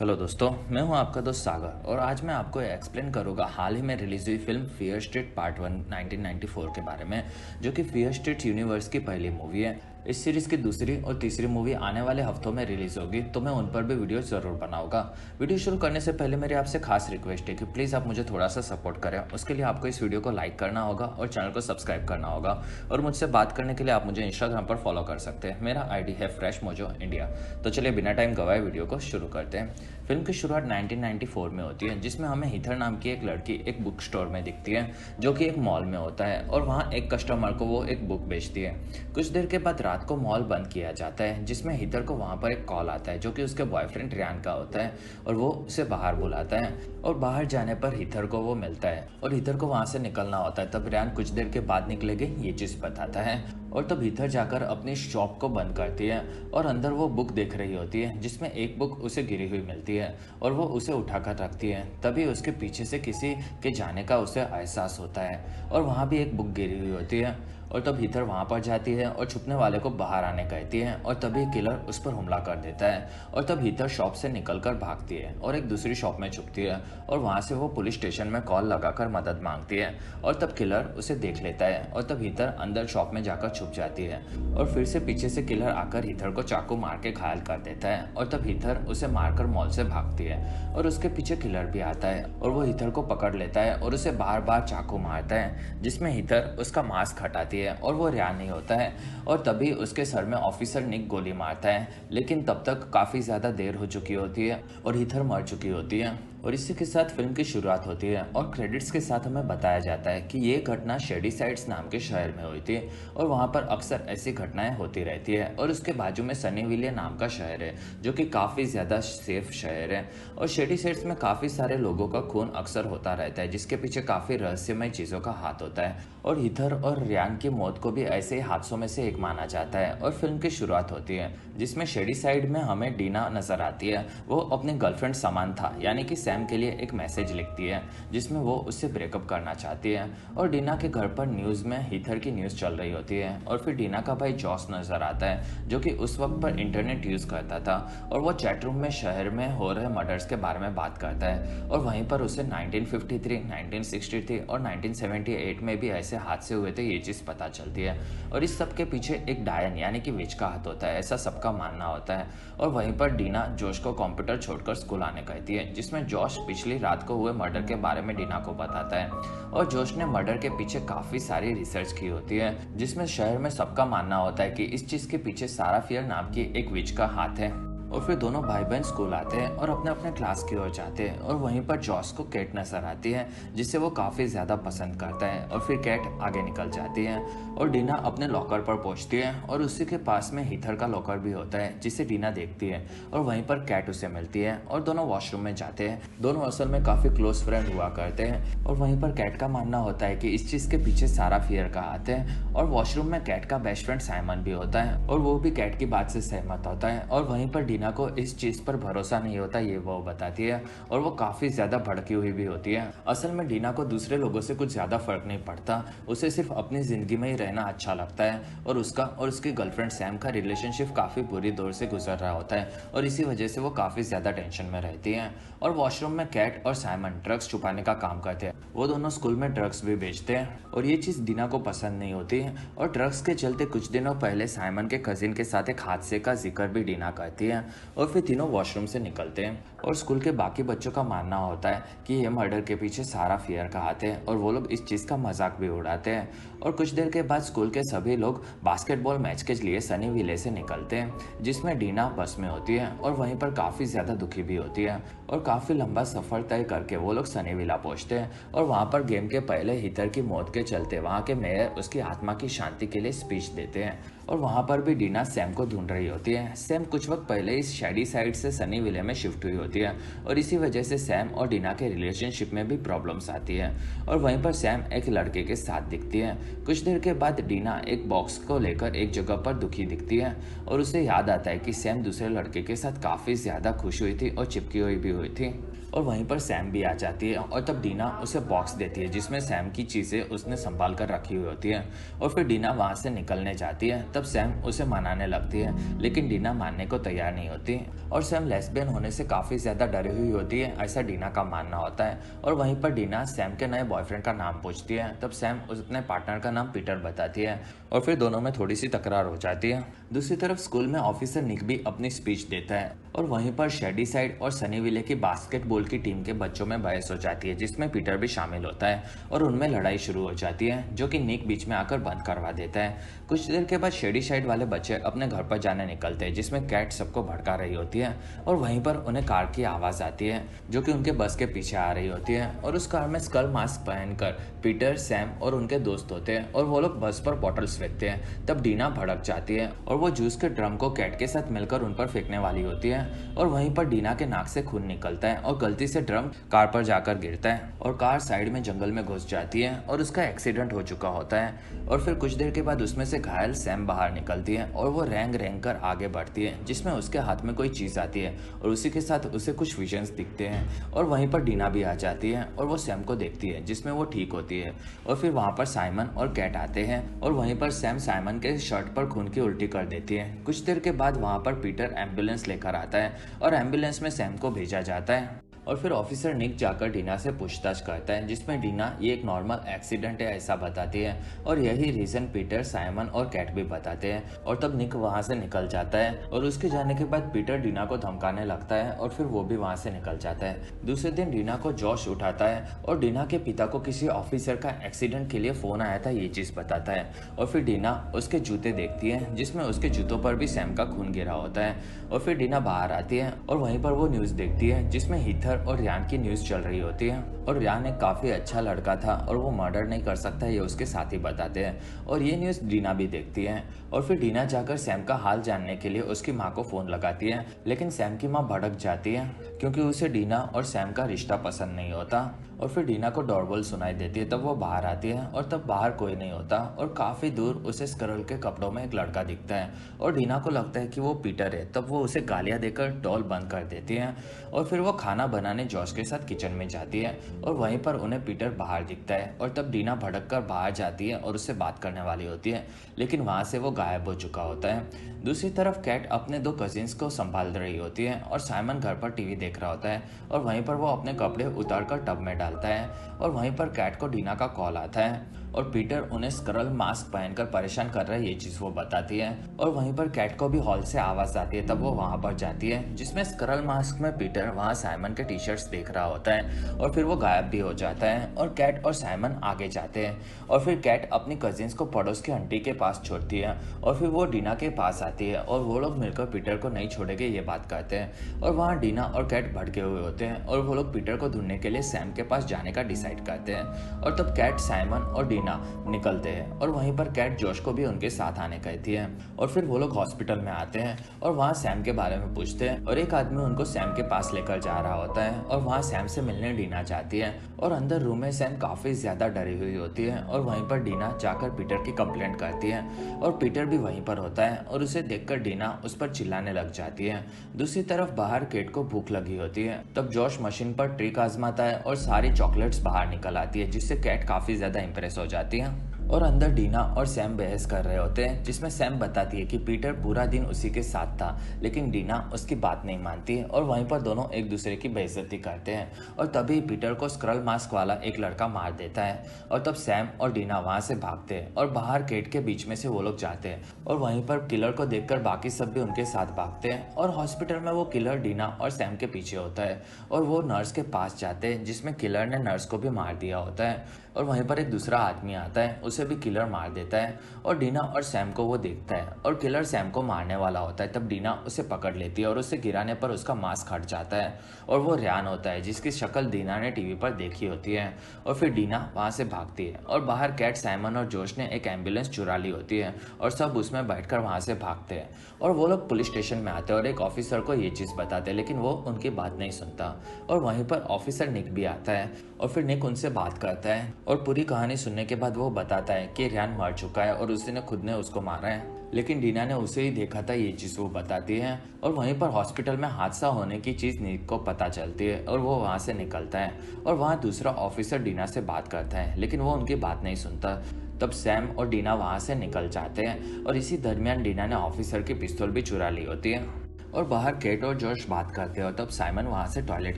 Hello दोस्तों, मैं हूं आपका दोस्त सागर और आज मैं आपको एक्सप्लेन करूंगा हाल ही में रिलीज हुई फिल्म फियर स्ट्रीट पार्ट 1 1994 के बारे में, जो कि फियर स्ट्रीट यूनिवर्स की पहली मूवी है। इस सीरीज की दूसरी और तीसरी मूवी आने वाले हफ्तों में रिलीज होगी, तो मैं उन पर भी वीडियो जरूर बनाऊंगा। वीडियो शुरू करने से पहले मेरी आपसे खास रिक्वेस्ट है कि प्लीज़ आप मुझे थोड़ा सा सपोर्ट करें। उसके लिए आपको इस वीडियो को लाइक करना होगा और चैनल को सब्सक्राइब करना होगा। और मुझसे बात करने के लिए आप मुझे इंस्टाग्राम पर फॉलो कर सकते हैं। मेरा आईडी है फ्रेश मोजो इंडिया। तो चलिए बिना टाइम गवाए वीडियो को शुरू करते हैं। फिल्म की शुरुआत 1994 में होती है, जिसमें हमें हीथर नाम की एक लड़की एक बुक स्टोर में दिखती है, जो कि एक मॉल में होता है, और वहाँ एक कस्टमर को वो एक बुक बेचती है। कुछ देर के बाद रात को मॉल बंद किया जाता है, जिसमें हीथर को वहाँ पर एक कॉल आता है, जो कि उसके बॉयफ्रेंड रियान का होता है, और वो उसे बाहर बुलाता है। और बाहर जाने पर हीथर को वो मिलता है और हीथर को वहाँ से निकलना होता है। तब रियान कुछ देर के बाद निकलेंगे ये चीज़ बताता है, और तब हीथर जाकर अपनी शॉप को बंद करती है और अंदर वो बुक देख रही होती है, जिसमें एक बुक उसे गिरी हुई मिलती है और वो उसे उठाकर रखती है। तभी उसके पीछे से किसी के जाने का उसे एहसास होता है और वहाँ भी एक बुक गिरी हुई होती है। और तब हीथर वहाँ पर जाती है और छुपने वाले को बाहर आने कहती है, और तभी किलर उस पर हमला कर देता है। और तब हीथर शॉप से निकलकर भागती है और एक दूसरी शॉप में छुपती है, और वहाँ से वो पुलिस स्टेशन में कॉल लगाकर मदद मांगती है। और तब किलर उसे देख लेता है और तब हीथर अंदर शॉप में जाकर छुप जाती है, और फिर से पीछे से किलर आकर हीथर को चाकू मार के घायल कर देता है। और तब हीथर उसे मारकर मॉल से भागती है और उसके पीछे किलर भी आता है और वो हीथर को पकड़ लेता है और उसे बार बार चाकू मारता है, जिसमें हीथर उसका मास्क हटाती है और वो रियान नहीं होता है। और तभी उसके सर में ऑफिसर निक गोली मारता है, लेकिन तब तक काफ़ी ज़्यादा देर हो चुकी होती है और हीथर मर चुकी होती है। और इसी के साथ फिल्म की शुरुआत होती है और क्रेडिट्स के साथ हमें बताया जाता है कि ये घटना शेडीसाइड्स नाम के शहर में हुई थी, और वहाँ पर अक्सर ऐसी घटनाएं होती रहती है। और उसके बाजू में सनीविले नाम का शहर है, जो कि काफ़ी ज़्यादा सेफ शहर है। और शेडीसाइड्स में काफ़ी सारे लोगों का खून अक्सर होता रहता है, जिसके पीछे काफ़ी रहस्यमय चीज़ों का हाथ होता है। और हीथर और रियान की मौत को भी ऐसे ही हादसों में से एक माना जाता है। और फिल्म की शुरुआत होती है जिसमें शेडीसाइड में हमें डीना नजर आती है। वो अपनी गर्लफ्रेंड समांथा यानी कि सैम के लिए एक मैसेज लिखती है, जिसमें वो उससे ब्रेकअप करना चाहती है। और डीना के घर पर न्यूज़ में हीथर की न्यूज़ चल रही होती है, और फिर डीना का भाई जॉस नजर आता है, जो कि उस वक्त पर इंटरनेट यूज़ करता था, और वो चैट रूम में शहर में हो रहे मर्डर्स के बारे में बात करता है। और वहीं पर उसे 1953, 1963 और 1978 में भी ऐसे हादसे हुए थे, ये चीज़ पता चलती है। और इस सब के पीछे एक डायन यानी कि विच का हाथ होता है, ऐसा सबका मानना होता है। और वहीं पर डीना जोश को कंप्यूटर छोड़कर स्कूल आने कहती है, जिसमें जोश पिछली रात को हुए मर्डर के बारे में डीना को बताता है। और जोश ने मर्डर के पीछे काफ़ी सारी रिसर्च की होती है, जिसमें शहर में सबका मानना होता है कि इस चीज़ के पीछे सारा फियर नाम की एक विच का हाथ है। और फिर दोनों भाई बहन स्कूल आते हैं और अपने अपने क्लास की ओर जाते हैं, और वहीं पर जॉस को कैट नजर आती है, जिसे वो काफ़ी ज़्यादा पसंद करता है। और फिर कैट आगे निकल जाती है और डीना अपने लॉकर पर पहुंचती है, और उसी के पास में हीथर का लॉकर भी होता है, जिसे डीना देखती है। और वहीं पर कैट उसे मिलती है और दोनों वॉशरूम में जाते हैं। दोनों असल में काफ़ी क्लोज फ्रेंड हुआ करते हैं। और वहीं पर कैट का मानना होता है कि इस चीज़ के पीछे सारा फियर का हाथ है। और वॉशरूम में कैट का बेस्ट फ्रेंड साइमन भी होता है, और वो भी कैट की बात से सहमत होता है। और वहीं पर डीना को इस चीज़ पर भरोसा नहीं होता, ये वो बताती है, और वो काफ़ी ज़्यादा भड़की हुई भी होती है। असल में डीना को दूसरे लोगों से कुछ ज़्यादा फर्क नहीं पड़ता, उसे सिर्फ अपनी ज़िंदगी में ही रहना अच्छा लगता है। और उसका और उसकी गर्लफ्रेंड सैम का रिलेशनशिप काफ़ी बुरी दौर से गुजर रहा होता है, और इसी वजह से वो काफ़ी ज़्यादा टेंशन में रहती हैं। और वॉशरूम में कैट और साइमन ड्रग्स छुपाने का काम करते हैं। वो दोनों स्कूल में ड्रग्स भी बेचते हैं, और ये चीज़ डीना को पसंद नहीं होती है। और ड्रग्स के चलते कुछ दिनों पहले साइमन के कजिन के साथ एक हादसे का जिक्र भी डीना करती है। और फिर तीनों वॉशरूम से निकलते हैं, और स्कूल के बाकी बच्चों का मानना होता है कि ये मर्डर के पीछे सारा फियर का हाथ है, और वो लोग इस चीज़ का मजाक भी उड़ाते हैं। और कुछ देर के बाद स्कूल के सभी लोग बास्केटबॉल मैच के लिए सनीविले से निकलते हैं, जिसमें डीना बस में होती है, और वहीं पर काफ़ी ज़्यादा दुखी भी होती है। और काफ़ी लंबा सफ़र तय करके वो लोग सनीविला पहुँचते हैं, और वहाँ पर गेम के पहले हीथर की मौत के चलते वहाँ के मेयर उसकी आत्मा की शांति के लिए स्पीच देते हैं। और वहाँ पर भी डीना सैम को ढूंढ रही होती है। सैम कुछ वक्त पहले इस शैडी साइड से सनीविले में शिफ्ट हुई होती है, और इसी वजह से सैम और डीना के रिलेशनशिप में भी प्रॉब्लम्स आती है। और वहीं पर सैम एक लड़के के साथ दिखती है। कुछ देर के बाद डीना एक बॉक्स को लेकर एक जगह पर दुखी दिखती है, और उसे याद आता है कि सैम दूसरे लड़के के साथ काफ़ी ज़्यादा खुश हुई थी और चिपकी हुई भी हुई थी। और वहीं पर सैम भी आ जाती है, और तब डीना उसे बॉक्स देती है, जिसमें सैम की चीज़ें उसने संभाल कर रखी हुई होती है। और फिर डीना वहाँ से निकलने जाती है, तब सैम उसे मनाने लगती है, लेकिन डीना मानने को तैयार नहीं होती और सैम लेस्बियन होने से काफ़ी ज़्यादा डरी हुई होती है, ऐसा डीना का मानना होता है। और वहीं पर डीना सैम के नए बॉयफ्रेंड का नाम पूछती है, तब सैम अपने पार्टनर का नाम पीटर बताती है और फिर दोनों में थोड़ी सी तकरार हो जाती है। दूसरी तरफ स्कूल में ऑफिसर निक भी अपनी स्पीच देता है और वहीं पर शेडी साइड और सनीविले की बास्केटबॉल की टीम के बच्चों में बहस हो जाती है, जिसमें पीटर भी शामिल होता है और उनमें लड़ाई शुरू हो जाती है, जो कि निक बीच में आकर बंद करवा देता है। कुछ देर के बाद शेडी साइड वाले बच्चे अपने घर पर जाने निकलते हैं, जिसमें कैट सबको भड़का रही होती है और वहीं पर उन्हें कार की आवाज़ आती है जो कि उनके बस के पीछे आ रही होती है और उस कार में स्कल मास्क पहनकर पीटर, सैम और उनके दोस्त होते हैं और वो लोग बस पर बॉटल्स फेंकते हैं। तब डीना भड़क जाती है और वो जूस के ड्रम को कैट के साथ मिलकर उन पर फेंकने वाली होती है और वहीं पर डीना के नाक से खून निकलता है और गलती से ड्रम कार पर जाकर गिरता है और कार साइड में जंगल में घुस जाती है और उसका एक्सीडेंट हो चुका होता है। और फिर कुछ देर के बाद उसमें से घायल सैम बाहर निकलती है और वो रेंग रेंग कर आगे बढ़ती है, जिसमें उसके हाथ में कोई चीज़ आती है और उसी के साथ उसे कुछ विजन्स दिखते हैं और वहीं पर डीना भी आ जाती है और वो सैम को देखती है, जिसमें वो ठीक होती है। और फिर वहाँ पर साइमन और कैट आते हैं और वहीं पर सैम साइमन के शर्ट पर खून की उल्टी कर देती है। कुछ देर के बाद वहाँ पर पीटर एम्बुलेंस लेकर आता है और एम्बुलेंस में सैम को भेजा जाता है और फिर ऑफिसर निक जाकर डीना से पूछताछ करता है, जिसमें डीना ये एक नॉर्मल एक्सीडेंट है ऐसा बताती है और यही रीज़न पीटर, साइमन और कैट भी बताते हैं। और तब निक वहाँ से निकल जाता है और उसके जाने के बाद पीटर डीना को धमकाने लगता है और फिर वो भी वहाँ से निकल जाता है। दूसरे दिन डीना को जॉश उठाता है और डीना के पिता को किसी ऑफिसर का एक्सीडेंट के लिए फ़ोन आया था ये चीज़ बताता है और फिर डीना उसके जूते देखती है, जिसमें उसके जूतों पर भी सैम का खून गिरा होता है। और फिर डीना बाहर आती है और वहीं पर वो न्यूज़ देखती है, जिसमें हीथर और रियान की न्यूज़ चल रही होती है और रियान एक काफ़ी अच्छा लड़का था और वो मर्डर नहीं कर सकता, ये उसके साथी बताते हैं और ये न्यूज़ डीना भी देखती है। और फिर डीना जाकर सैम का हाल जानने के लिए उसकी माँ को फ़ोन लगाती है, लेकिन सैम की माँ भड़क जाती है क्योंकि उसे डीना और सैम का रिश्ता पसंद नहीं होता। और फिर डीना को डोरबेल सुनाई देती है, तब वो बाहर आती है और तब बाहर कोई नहीं होता और काफ़ी दूर उसे स्करल के कपड़ों में एक लड़का दिखता है और डीना को लगता है कि वो पीटर है। तब वो उसे गालियाँ देकर डोल बंद कर देती है और फिर वो खाना बनाने जॉश के साथ किचन में जाती है और वहीं पर उन्हें पीटर बाहर दिखता है और तब डीना भड़क कर बाहर जाती है और उससे बात करने वाली होती है, लेकिन वहाँ से वो गायब हो चुका होता है। दूसरी तरफ कैट अपने दो कजिन्स को संभाल रही होती है और साइमन घर पर टीवी देख रहा होता है और वहीं पर वो अपने कपड़े उतार कर टब में डालता है और वहीं पर कैट को डीना का कॉल आता है और पीटर उन्हें स्क्रल मास्क पहनकर परेशान कर रहा है ये चीज़ वो बताती है। और वहीं पर कैट को भी हॉल से आवाज़ आती है, तब वो वहाँ पर जाती है, जिसमें स्क्रल मास्क में पीटर वहाँ साइमन के टी शर्ट्स देख रहा होता है और फिर वो गायब भी हो जाता है और कैट और साइमन आगे जाते हैं और फिर कैट अपनी कजिन्स को पड़ोस की आंटी के पास छोड़ती है और फिर वो डीना के पास आती है और वो लोग मिलकर पीटर को नहीं छोड़ेंगे ये बात करते हैं और वहाँ डीना और कैट भड़के हुए होते हैं और वो लोग पीटर को ढूंढने के लिए सैम के पास जाने का डिसाइड करते हैं और तब कैट, साइमन और डीना निकलते हैं और वहीं पर कैट जोश को भी उनके साथ आने कहती है और फिर वो लोग हॉस्पिटल में आते हैं और वहाँ सैम के बारे में पूछते हैं और एक आदमी उनको सैम के पास लेकर जा रहा होता है और वहाँ सैम से मिलने डीना जाती है और अंदर रूम में सैम काफ़ी ज़्यादा डरी हुई होती है और वहीं पर डीना जाकर पीटर की कंप्लेंट करती है और पीटर भी वहीं पर होता है और उसे देखकर डीना उस पर चिल्लाने लग जाती है। दूसरी तरफ बाहर केट को भूख लगी होती है, तब जॉश मशीन पर ट्रिक आजमाता है और सारी चॉकलेट्स बाहर निकल आती है, जिससे कैट काफ़ी ज़्यादा इंप्रेस हो जाती है और अंदर डीना और सैम बहस कर रहे होते हैं, जिसमें सैम बताती है कि पीटर पूरा दिन उसी के साथ था, लेकिन डीना उसकी बात नहीं मानती है और वहीं पर दोनों एक दूसरे की बेइज्जती करते हैं और तभी पीटर को स्क्रल मास्क वाला एक लड़का मार देता है और तब सैम और डीना वहाँ से भागते हैं और बाहर केट के बीच में से वो लोग जाते हैं और वहीं पर किलर को देखकर बाकी सब भी उनके साथ भागते हैं और हॉस्पिटल में वो किलर डीना और सैम के पीछे होता है और वो नर्स के पास जाते हैं, जिसमें किलर ने नर्स को भी मार दिया होता है और वहीं पर एक दूसरा आदमी आता है, उसे भी किलर मार देता है और डीना और सैम को वो देखता है और किलर सैम को मारने वाला होता है। तब डीना उसे पकड़ लेती है और उसे गिराने पर उसका मास्क हट जाता है और वो रियान होता है, जिसकी शक्ल डीना ने टीवी पर देखी होती है और फिर डीना वहाँ से भागती है और बाहर कैट, साइमन और जोश ने एक एम्बुलेंस चुरा ली होती है और सब उसमें बैठकर वहाँ से भागते हैं और वो लोग पुलिस स्टेशन में आते हैं और एक ऑफिसर को ये चीज़ बताते हैं, लेकिन वो उनकी बात नहीं सुनता और वहीं पर ऑफिसर निक भी आता है और फिर निक उनसे बात करता है और पूरी कहानी सुनने के बाद वो बताता है कि रियान मर चुका है और उसने खुद ने उसको मारा है, लेकिन डीना ने उसे ही देखा था, ये चीज़ वो बताती है और वहीं पर हॉस्पिटल में हादसा होने की चीज़ निक को पता चलती है और वो वहाँ से निकलता है और वहाँ दूसरा ऑफिसर डीना से बात करता है, लेकिन वो उनकी बात नहीं सुनता। तब सैम और डीना वहाँ से निकल जाते हैं और इसी दरमियान डीना ने ऑफिसर की पिस्तौल भी चुरा ली होती है। और बाहर केट और जॉश बात करते हैं और तब साइमन वहाँ से टॉयलेट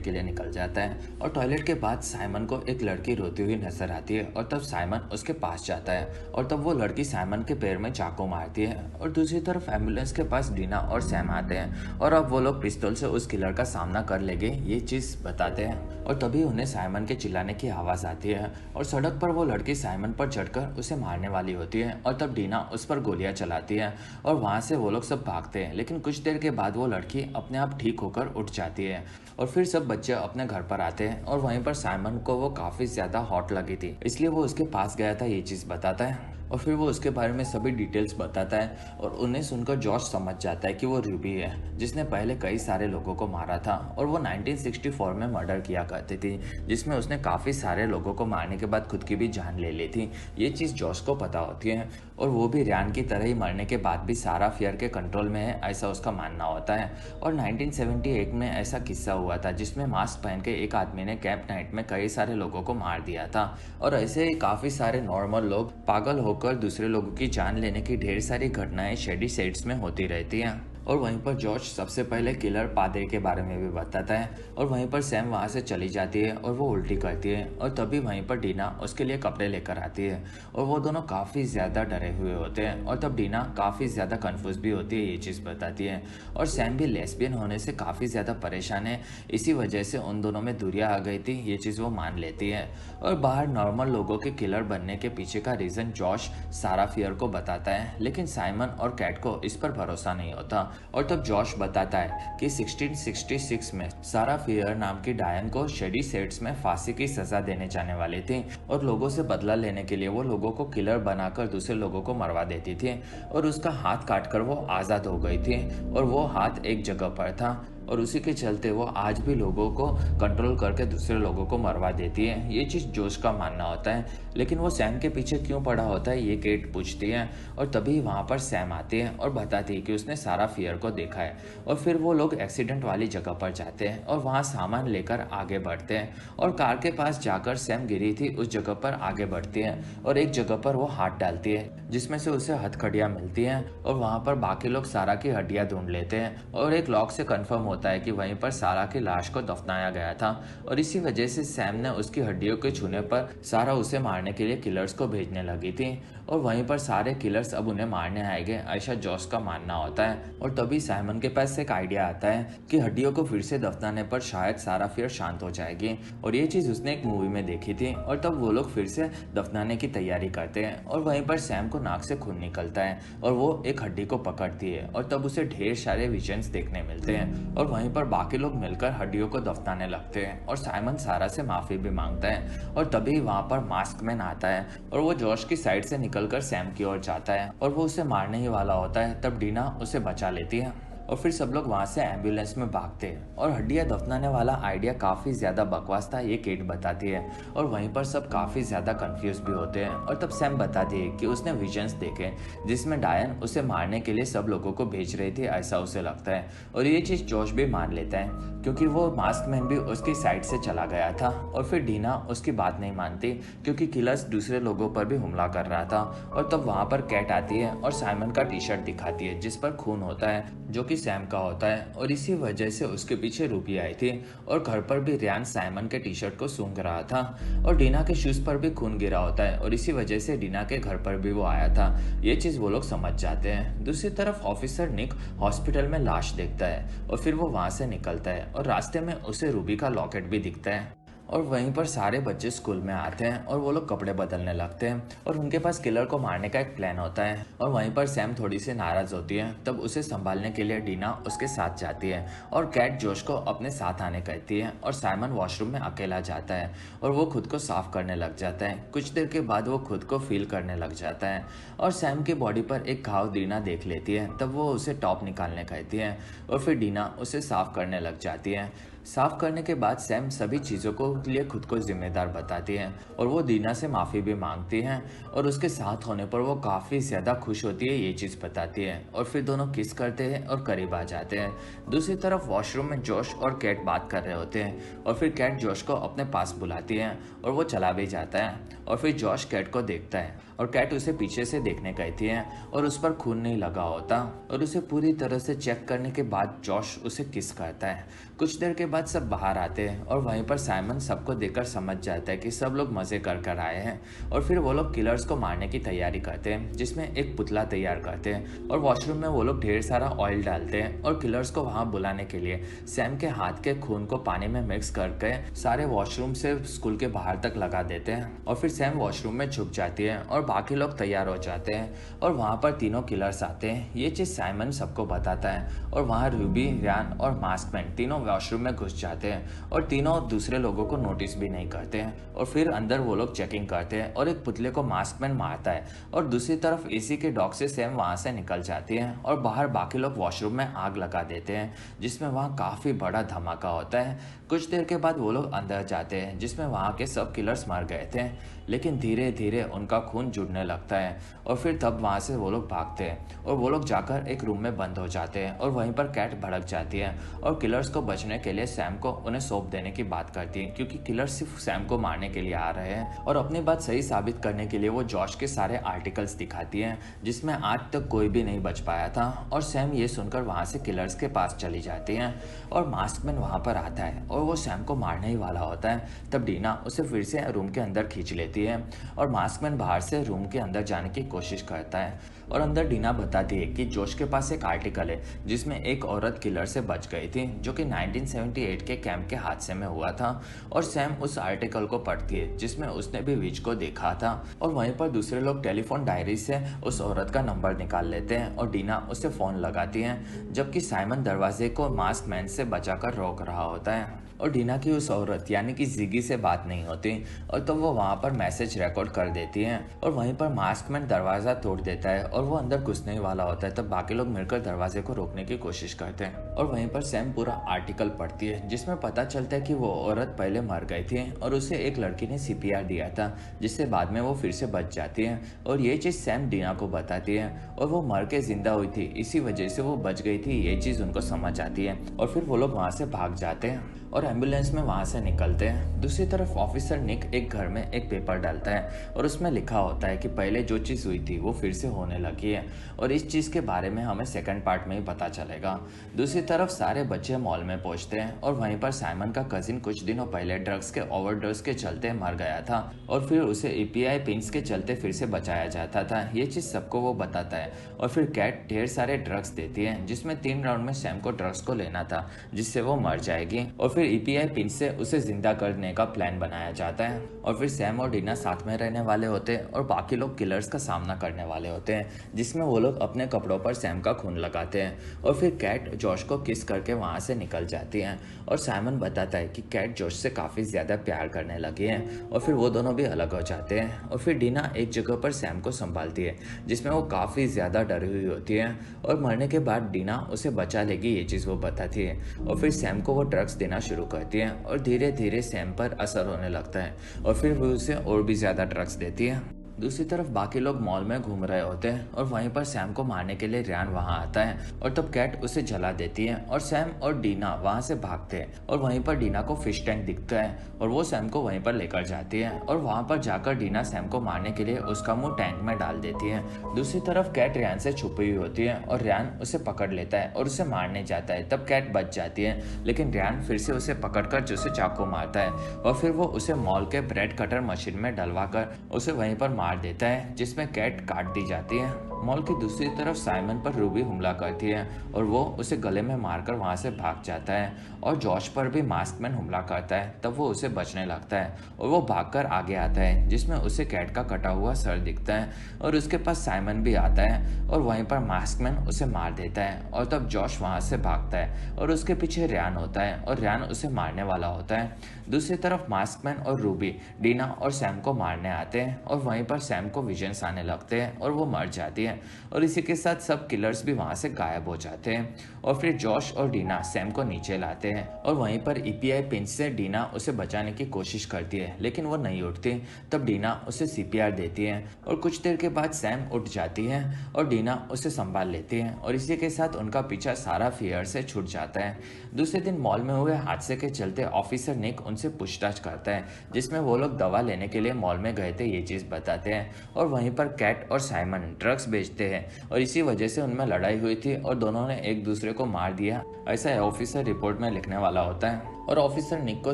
के लिए निकल जाता है और टॉयलेट के बाद साइमन को एक लड़की रोती हुई नजर आती है और तब साइमन उसके पास जाता है और तब वो लड़की साइमन के पैर में चाकू मारती है। और दूसरी तरफ एम्बुलेंस के पास डीना और सैम आते हैं और अब वो लोग पिस्तौल से उस किलर का सामना कर लेंगे ये चीज बताते हैं। और तभी उन्हें साइमन के चिल्लाने की आवाज आती है और सड़क पर वो लड़की साइमन पर चढ़कर उसे मारने वाली होती है और तब डीना उस पर गोलियां चलाती है और वहां से वो लोग सब भागते हैं। लेकिन कुछ देर के बाद वो लड़की अपने आप ठीक होकर उठ जाती है और फिर सब बच्चे अपने घर पर आते हैं और वहीं पर साइमन को वो काफी ज्यादा हॉट लगी थी इसलिए वो उसके पास गया था ये चीज बताता है और फिर वो उसके बारे में सभी डिटेल्स बताता है और उन्हें सुनकर जॉश समझ जाता है कि वो रूबी है जिसने पहले कई सारे लोगों को मारा था और वो 1964 में मर्डर किया करती थी जिसमें उसने काफ़ी सारे लोगों को मारने के बाद खुद की भी जान ले ली थी। ये चीज़ जॉश को पता होती है और वो भी रियान की तरह ही मरने के बाद भी सारा फियर के कंट्रोल में है ऐसा उसका मानना होता है। और 1978 में ऐसा किस्सा हुआ था जिसमें मास्क पहन के एक आदमी ने कैंप नाइट में कई सारे लोगों को मार दिया था और ऐसे ही काफ़ी सारे नॉर्मल लोग पागल होकर दूसरे लोगों की जान लेने की ढेर सारी घटनाएं शेडी सेट्स में होती रहती हैं। और वहीं पर जॉर्ज सबसे पहले किलर पादरी के बारे में भी बताता है और वहीं पर सैम वहाँ से चली जाती है और वो उल्टी करती है और तभी वहीं पर डीना उसके लिए कपड़े लेकर आती है और वो दोनों काफ़ी ज़्यादा डरे हुए होते हैं और तब डीना काफ़ी ज़्यादा कंफ्यूज भी होती है ये चीज़ बताती है। और सैम भी लेस्बियन होने से काफ़ी ज़्यादा परेशान है इसी वजह से उन दोनों में दूरियाँ आ गई थी ये चीज़ वो मान लेती है। और बाहर नॉर्मल लोगों के किलर बनने के पीछे का रीज़न जॉश सारा फियर को बताता है लेकिन साइमन और कैट को इस पर भरोसा नहीं होता। और तब जॉश बताता है कि 1666 में सारा फियर नाम की डायन को शेडी सेट्स में फांसी की सजा देने जाने वाली थी और लोगों से बदला लेने के लिए वो लोगों को किलर बनाकर दूसरे लोगों को मरवा देती थी और उसका हाथ काटकर वो आज़ाद हो गई थी और वो हाथ एक जगह पर था और उसी के चलते वो आज भी लोगों को कंट्रोल करके दूसरे लोगों को मरवा देती है। ये चीज़ जोश का मानना होता है लेकिन वो सैम के पीछे क्यों पड़ा होता है ये केट पूछती है और तभी वहाँ पर सैम आती है और बताती है कि उसने सारा फियर को देखा है। और फिर वो लोग एक्सीडेंट वाली जगह पर जाते हैं और वहाँ सामान लेकर आगे बढ़ते हैं और कार के पास जाकर सैम गिरी थी उस जगह पर आगे बढ़ती है और एक जगह पर वो हाथ डालती है जिसमें से उसे हथकड़ियाँ मिलती हैं और वहाँ पर बाकी लोग सारा की हड्डियाँ ढूंढ लेते हैं और एक लॉक से कन्फर्म होता है कि वहीं पर सारा की लाश को दफनाया गया था और इसी वजह से सैम ने उसकी हड्डियों के छूने पर सारा उसे मारने के लिए किलर्स को भेजने लगी थी और वहीं पर सारे किलर्स अब उन्हें मारने आएंगे ऐसा जॉस का मानना होता है। और तभी साइमन के पास एक आइडिया आता है कि हड्डियों को फिर से दफनाने पर शायद सारा फिर शांत हो जाएगी और ये चीज़ उसने एक मूवी में देखी थी और तब वो लोग फिर से दफनाने की तैयारी करते हैं और वहीं पर सैम को नाक से खून निकलता है और वो एक हड्डी को पकड़ती है और तब उसे ढेर सारे विजन्स देखने मिलते हैं और वहीं पर बाकी लोग मिलकर हड्डियों को दफनाने लगते हैं और साइमन सारा से माफी भी मांगता है। और तभी वहां पर मास्क मैन आता है और वो जॉश की साइड से निकलकर सैम की ओर जाता है और वो उसे मारने ही वाला होता है तब डीना उसे बचा लेती है और फिर सब लोग वहाँ से एम्बुलेंस में भागते हैं। और हड्डियाँ दफनाने वाला आइडिया काफ़ी ज़्यादा बकवास था ये केट बताती है और वहीं पर सब काफ़ी ज़्यादा कंफ्यूज भी होते हैं। और तब सैम बताती है कि उसने विजन्स देखे जिसमें डायन उसे मारने के लिए सब लोगों को भेज रही थी ऐसा उसे लगता है और ये चीज़ जॉश भी मान लेता है क्योंकि वो मास्क मैन भी उसकी साइड से चला गया था। और फिर डीना उसकी बात नहीं मानती क्योंकि किलर्स दूसरे लोगों पर भी हमला कर रहा था। और तब वहाँ पर कैट आती है और साइमन का टी शर्ट दिखाती है जिस पर खून होता है जो कि सैम का होता है और इसी वजह से उसके पीछे रूबी आई थी। और घर पर भी रियान साइमन के टी शर्ट को सूंघ रहा था और डीना के शूज पर भी खून गिरा होता है और इसी वजह से डीना के घर पर भी वो आया था। ये चीज वो लोग समझ जाते हैं। दूसरी तरफ ऑफिसर निक हॉस्पिटल में लाश देखता है और फिर वो वहां से निकलता है और रास्ते में उसे रूबी का लॉकेट भी दिखता है। और वहीं पर सारे बच्चे स्कूल में आते हैं और वो लोग कपड़े बदलने लगते हैं और उनके पास किलर को मारने का एक प्लान होता है। और वहीं पर सैम थोड़ी सी नाराज होती है तब उसे संभालने के लिए डीना उसके साथ जाती है और कैट जोश को अपने साथ आने कहती है और साइमन वॉशरूम में अकेला जाता है और वो खुद को साफ करने लग जाता है। कुछ देर के बाद वो खुद को फील करने लग जाता है और सैम की बॉडी पर एक घाव डीना देख लेती है तब वो उसे टॉप निकालने कहती है और फिर डीना उसे साफ करने लग जाती है। साफ करने के बाद सैम सभी चीज़ों को लिए खुद को जिम्मेदार बताती है और वो डीना से माफ़ी भी मांगती हैं और उसके साथ होने पर वो काफ़ी ज़्यादा खुश होती है ये चीज़ बताती है और फिर दोनों किस करते हैं और करीब आ जाते हैं। दूसरी तरफ वॉशरूम में जोश और कैट बात कर रहे होते हैं और फिर कैट जोश को अपने पास बुलाती है और वो चला भी जाता है। और फिर जॉश कैट को देखता है और कैट उसे पीछे से देखने कहती है और उस पर खून नहीं लगा होता और उसे पूरी तरह से चेक करने के बाद जॉश उसे किस करता है। कुछ देर के बाद सब बाहर आते हैं और वहीं पर साइमन सबको देखकर समझ जाता है कि सब लोग मजे कर कर आए हैं और फिर वो लोग किलर्स को मारने की तैयारी करते हैं, जिसमें एक पुतला तैयार करते हैं और वॉशरूम में वो लोग ढेर सारा ऑयल डालते हैं और किलर्स को वहां बुलाने के लिए सैम के हाथ के खून को पानी में मिक्स करके सारे वॉशरूम से स्कूल के बाहर तक लगा देते हैं और फिर सैम वॉशरूम में छुप जाती है और बाकी लोग तैयार हो जाते हैं और वहां पर तीनों किलर्स आते हैं। ये चीज साइमन सबको बताता है और वहां रूबी, रैन और मास्कमैन तीनों वॉशरूम में घुस जाते हैं और तीनों दूसरे लोगों को नोटिस भी नहीं करते हैं और फिर अंदर वो लोग चेकिंग करते हैं और एक पुतले को मास्कमैन मारता है और दूसरी तरफ एसी के डॉक से सैम वहां से निकल जाती है और बाहर बाकी लोग वॉशरूम में आग लगा देते हैं, जिसमें वहां काफी बड़ा धमाका होता है। कुछ देर के बाद वो लोग अंदर जाते हैं, जिसमें वहां के सब किलर्स मर गए थे, लेकिन धीरे धीरे उनका खून जुड़ने लगता है और फिर तब वहां से वो लोग भागते हैं और वो लोग जाकर एक रूम में बंद हो जाते हैं और वहीं पर कैट भड़क जाती है और किलर्स को बचने के लिए सैम को उन्हें सौंप देने की बात करती है, क्योंकि किलर्स सिर्फ सैम को मारने के लिए आ रहे हैं और अपनी बात सही साबित करने के लिए वो जॉश के सारे आर्टिकल्स दिखाती है जिसमें आज तक कोई भी नहीं बच पाया था और सैम ये सुनकर वहां से किलर्स के पास चली जाती है और मास्कमैन वहां पर आता है और वो सैम को मारने ही वाला होता है। तब डीना उसे फिर से रूम के अंदर खींच लेती है और मास्कमैन बाहर से रूम के अंदर जाने की कोशिश करता है और अंदर डीना बताती है कि जोश के पास एक आर्टिकल है जिसमें एक औरत किलर से बच गई थी जो कि 1978 के कैंप के हादसे में हुआ था और सैम उस आर्टिकल को पढ़ती है जिसमें उसने भी विच को देखा था और वहीं पर दूसरे लोग टेलीफोन डायरी से उस औरत का नंबर निकाल लेते हैं और डीना उसे फोन लगाती है, जबकि साइमन दरवाजे को मास्कमैन से बचाकर रोक रहा होता है और डीना की उस औरत यानी कि जिगी से बात नहीं होती और तो वो वहां पर मैसेज रिकॉर्ड कर देती है और वहीं पर मास्कमैन दरवाजा तोड़ देता है और वो अंदर घुसने ही वाला होता है। तब बाकी लोग मिलकर दरवाजे को रोकने की कोशिश करते हैं और वहीं पर सैम पूरा आर्टिकल पढ़ती है जिसमें पता चलता है कि वो औरत पहले मर गई थी और उसे एक लड़की ने सीपीआर दिया था जिससे बाद में वो फिर से बच जाती है और ये चीज सैम डीना को बताती है और वो मर के जिंदा हुई थी, इसी वजह से वो बच गई थी, ये चीज उनको समझ आती है और फिर वो लोग वहां से भाग जाते हैं और एम्बुलेंस में वहां से निकलते हैं। दूसरी तरफ ऑफिसर निक एक घर में एक पेपर डालता है और उसमें लिखा होता है कि पहले जो चीज़ हुई थी वो फिर से होने लगी है और इस चीज़ के बारे में हमें सेकंड पार्ट में ही पता चलेगा। दूसरी तरफ सारे बच्चे मॉल में पहुंचते हैं और वहीं पर साइमन का कजिन कुछ दिनों पहले ड्रग्स के ओवरडोज के चलते मर गया था और फिर उसे ईपीआई पिंस के चलते फिर से बचाया जाता था। ये चीज़ सबको वो बताता है और फिर कैट ढेर सारे ड्रग्स देती है जिसमें 3 राउंड में सैम को ड्रग्स को लेना था जिससे वो मर जाएगी और फिर ईपीआई पिन से उसे जिंदा करने का प्लान बनाया जाता है और फिर सैम और डीना साथ में रहने वाले होते हैं और बाकी लोग किलर्स का सामना करने वाले होते हैं जिसमें वो लोग अपने कपड़ों पर सैम का खून लगाते हैं और फिर कैट जॉश को किस करके वहां से निकल जाती है और साइमन बताता है कि कैट जॉश से काफी ज्यादा प्यार करने लगी है और फिर वो दोनों भी अलग हो जाते हैं और फिर डीना एक जगह पर सैम को संभालती है जिसमें वो काफी ज्यादा डरी हुई होती है और मरने के बाद डीना उसे बचा लेगी, ये चीज वो बताती है और फिर सैम को वो ड्रग्स देना शुरू करती है और धीरे धीरे सैम पर असर होने लगता है और फिर वो उसे और भी ज्यादा ड्रग्स देती है। दूसरी तरफ बाकी लोग मॉल में घूम रहे होते हैं और वहीं पर सैम को मारने के लिए रैन वहां आता है और तब कैट उसे जला देती है और सैम और डीना वहां से भागते हैं और वहीं पर डीना को फिश टैंक दिखता है और वो सैम को वहीं पर लेकर जाती है और वहां पर जाकर डीना सैम को मारने के लिए उसका मुंह टैंक में डाल देती है। दूसरी तरफ कैट रैन से छुपी हुई होती है और रैन उसे पकड़ लेता है और उसे मारने जाता है। तब कैट बच जाती है लेकिन रैन फिर से उसे पकड़कर उसे चाकू मारता है और फिर वो उसे मॉल के ब्रेड कटर मशीन में डलवाकर उसे वहीं पर मार देता है जिसमें कैट काट दी जाती है। मॉल की दूसरी तरफ साइमन पर रूबी हमला करती है और वो उसे गले में मारकर वहां से भाग जाता है और जॉश पर भी मास्कमैन हमला करता है। तब वो उसे बचने लगता है और वो भागकर आगे आता है जिसमें उसे कैट का कटा हुआ सर दिखता है और उसके पास साइमन भी आता है और वहीं पर मास्कमैन उसे मार देता है और तब जॉश वहां से भागता है और उसके पीछे रैन होता है और रैन उसे मारने वाला होता है। दूसरी तरफ मास्कमैन और रूबी डीना और सैम को मारने आते हैं और वहीं पर सैम को विजन्स आने लगते हैं और वो मर जाती है और इसी के साथ सब किलर्स भी वहाँ से गायब हो जाते हैं। और फिर जॉश और डीना सैम को नीचे लाते हैं और वहीं पर ईपीआई पिंच से डीना उसे बचाने की कोशिश करती है, लेकिन वो नहीं उठती। तब डीना उसे सीपीआर देती है और कुछ देर के बाद सैम उठ जाती है और डीना उसे संभाल लेती है और इसी के साथ उनका पीछा सारा फियर से छूट जाता है। दूसरे दिन मॉल में हुए हादसे के चलते ऑफिसर निक उनसे पूछताछ करता है, जिसमें वो लोग दवा लेने के लिए मॉल में गए थे ये चीज़ बताते हैं। और वहीं पर कैट और साइमन ड्रग्स बेचते हैं और इसी वजह से उनमें लड़ाई हुई थी और दोनों ने एक दूसरे को मार दिया, ऐसा ऑफिसर रिपोर्ट में लिखने वाला होता है। और ऑफिसर निक को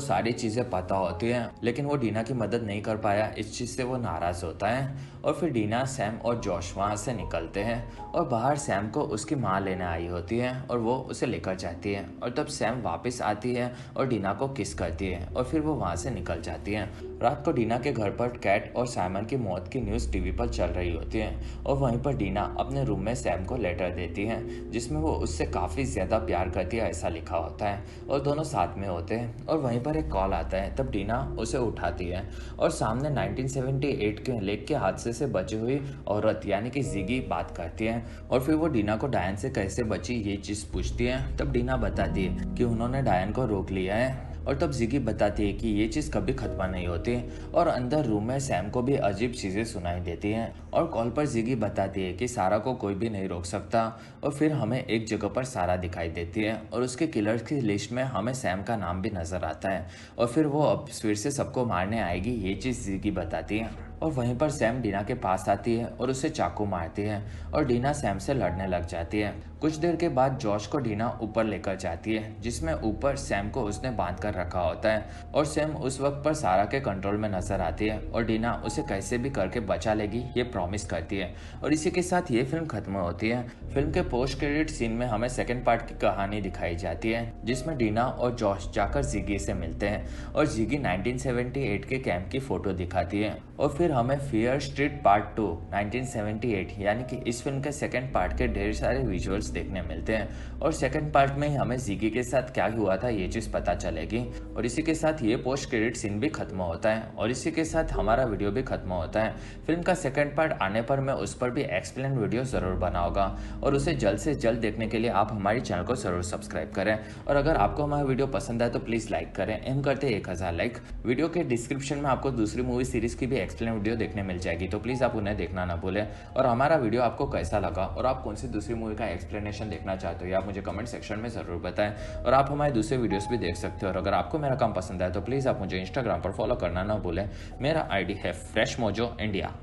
सारी चीज़ें पता होती हैं, लेकिन वो डीना की मदद नहीं कर पाया, इस चीज़ से वो नाराज़ होता है। और फिर डीना, सैम और जॉश वहाँ से निकलते हैं और बाहर सैम को उसकी माँ लेने आई होती है और वो उसे लेकर जाती है। और तब सैम वापस आती है और डीना को किस करती है और फिर वो वहाँ से निकल जाती है। रात को डीना के घर पर कैट और साइमन की मौत की न्यूज़ टीवी पर चल रही होती है और वहीं पर डीना अपने रूम में सैम को लेटर देती है, जिसमें वो उससे काफ़ी ज़्यादा प्यार करती है ऐसा लिखा होता है और दोनों साथ में होते हैं। और वहीं पर एक कॉल आता है, तब डीना उसे उठाती है और सामने 1978 के लेक के हादसे से बची हुई औरत यानी कि जिगी बात करती है और फिर वो डीना को डायन से कैसे बची ये चीज़ पूछती है। तब डीना बताती है कि उन्होंने डायन को रोक लिया है और तब जिगी बताती है कि ये चीज़ कभी खत्म नहीं होती और अंदर रूम में सैम को भी अजीब चीज़ें सुनाई देती हैं। और कॉल पर जिगी बताती है कि सारा को कोई भी नहीं रोक सकता और फिर हमें एक जगह पर सारा दिखाई देती है और उसके किलर्स की लिस्ट में हमें सैम का नाम भी नज़र आता है और फिर वो अब फिर से सबको मारने आएगी ये चीज़ जिगी बताती है। और वहीं पर सैम डीना के पास आती है और उसे चाकू मारती है और डीना सैम से लड़ने लग जाती है। कुछ देर के बाद जॉश को डीना ऊपर लेकर जाती है, जिसमें ऊपर सैम को उसने बांध कर रखा होता है और सैम उस वक्त पर सारा के कंट्रोल में नजर आती है और डीना उसे कैसे भी करके बचा लेगी ये प्रॉमिस करती है। और इसी के साथ ये फिल्म खत्म होती है। फिल्म के पोस्ट क्रेडिट सीन में हमें सेकेंड पार्ट की कहानी दिखाई जाती है, जिसमें डीना और जॉश जाकर जिगी से मिलते हैं और जिगी 1978 के कैंप की फोटो दिखाती है और फिर हमें फियर स्ट्रीट पार्ट 2 1978 यानी कि इस फिल्म के सेकंड पार्ट के ढेर सारे विजुअल्स देखने मिलते हैं और सेकंड पार्ट में ही हमें जिगी के साथ क्या हुआ था ये चीज़ पता चलेगी। और इसी के साथ ये पोस्ट क्रेडिट सीन भी खत्म होता है और इसी के साथ हमारा वीडियो भी खत्म होता है। फिल्म का सेकंड पार्ट आने पर मैं उस पर भी एक्सप्लेन वीडियो ज़रूर बनाऊंगा और उसे जल्द से जल्द देखने के लिए आप हमारे चैनल को ज़रूर सब्सक्राइब करें। और अगर आपको हमारा वीडियो पसंद आए तो प्लीज़ लाइक करें, एम करते 1000 लाइक। वीडियो के डिस्क्रिप्शन में आपको दूसरी मूवी सीरीज़ की भी एक्सप्लेन वीडियो देखने मिल जाएगी, तो प्लीज़ आप उन्हें देखना ना भूलें। और हमारा वीडियो आपको कैसा लगा और आप कौन सी दूसरी मूवी का एक्सप्लेनेशन देखना चाहते हो या आप मुझे कमेंट सेक्शन में ज़रूर बताएं। और आप हमारे दूसरे वीडियोस भी देख सकते हो और अगर आपको मेरा काम पसंद आए तो प्लीज़ आप मुझे इंस्टाग्राम पर फॉलो करना ना भूलें। मेरा आईडी है फ्रेश मोजो इंडिया।